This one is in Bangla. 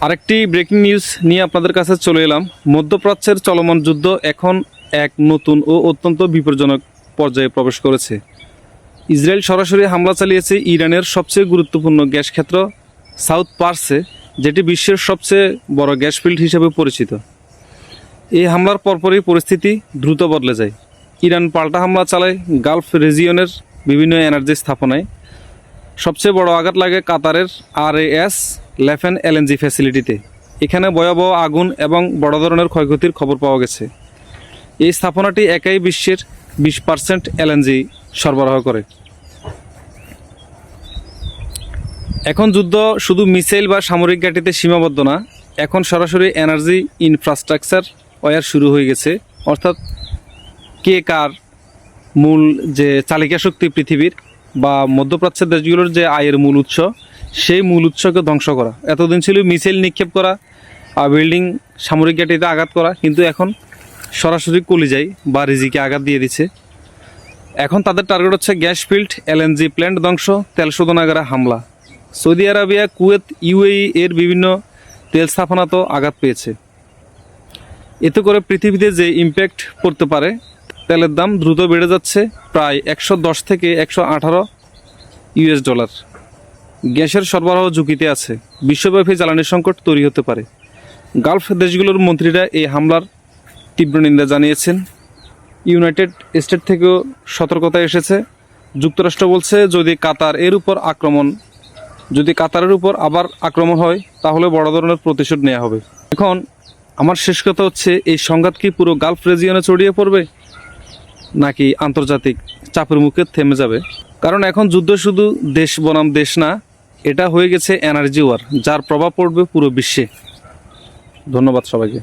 আরেকটি ব্রেকিং নিউজ নিয়ে আপনাদের কাছে চলে এলাম। মধ্যপ্রাচ্যের চলমান যুদ্ধ এখন এক নতুন ও অত্যন্ত বিপজ্জনক পর্যায়ে প্রবেশ করেছে। ইসরায়েল সরাসরি হামলা চালিয়েছে ইরানের সবচেয়ে গুরুত্বপূর্ণ গ্যাস ক্ষেত্র সাউথ পার্সে, যেটি বিশ্বের সবচেয়ে বড় গ্যাস ফিল্ড হিসেবে পরিচিত। এই হামলার পরপরই পরিস্থিতি দ্রুত বদলে যায়। ইরান পাল্টা হামলা চালায় গালফ রিজিয়নের বিভিন্ন এনার্জি স্থাপনায়। সবচেয়ে বড় আঘাত লাগে কাতারের RAS লেফেন LNG ফ্যাসিলিটিতে। এখানে ভয়াবহ আগুন এবং বড় ধরনের ক্ষয়ক্ষতির খবর পাওয়া গেছে। এই স্থাপনাটি একাই বিশ্বের 20% LNG সরবরাহ করে। এখন যুদ্ধ শুধু মিসাইল বা সামরিক ঘাঁটিতে সীমাবদ্ধ না, এখন সরাসরি এনার্জি ইনফ্রাস্ট্রাকচার ওয়ার শুরু হয়ে গেছে। অর্থাৎ কে কার মূল যে চালিকা শক্তি পৃথিবীর বা মধ্যপ্রাচ্যের দেশগুলোর যে আয়ের মূল উৎস, সেই মূল উৎসকে ধ্বংস করা। এতদিন ছিল মিসাইল নিক্ষেপ করা, বিল্ডিং সামরিক ঘাঁটিতে আঘাত করা, কিন্তু এখন সরাসরি কলিজায় বা রিজিকে আঘাত দিয়ে দিচ্ছে। এখন তাদের টার্গেট হচ্ছে গ্যাস ফিল্ড, LNG প্ল্যান্ট ধ্বংস, তেল শোধনাগারে হামলা। সৌদি আরবিয়া, কুয়েত, UAE এর বিভিন্ন তেল স্থাপনাতেও আঘাত পেয়েছে। এতে করে পৃথিবীতে যে ইম্প্যাক্ট পড়তে পারে, তেলের দাম দ্রুত বেড়ে যাচ্ছে প্রায় 110 থেকে 118 US ডলার। গ্যাসের সরবরাহ ঝুঁকিতে আছে, বিশ্বব্যাপী জ্বালানি সংকট তৈরি হতে পারে। গালফ দেশগুলোর মন্ত্রীরা এই হামলার তীব্র নিন্দা জানিয়েছেন। ইউনাইটেড স্টেট থেকেও সতর্কতা এসেছে। যুক্তরাষ্ট্র বলছে যদি কাতারের উপর আবার আক্রমণ হয়, তাহলে বড় ধরনের প্রতিশোধ নেওয়া হবে। এখন আমার শেষ কথা হচ্ছে, এই সংঘাত কি পুরো গালফ রিজিয়নে ছড়িয়ে পড়বে, নাকি আন্তর্জাতিক চাপের মুখে থেমে যাবে? কারণ এখন যুদ্ধ শুধু দেশ বনাম দেশ না, এটা হয়ে গেছে এনার্জি ওয়ার, যার প্রভাব পড়বে পুরো বিশ্বে। ধন্যবাদ সবাইকে।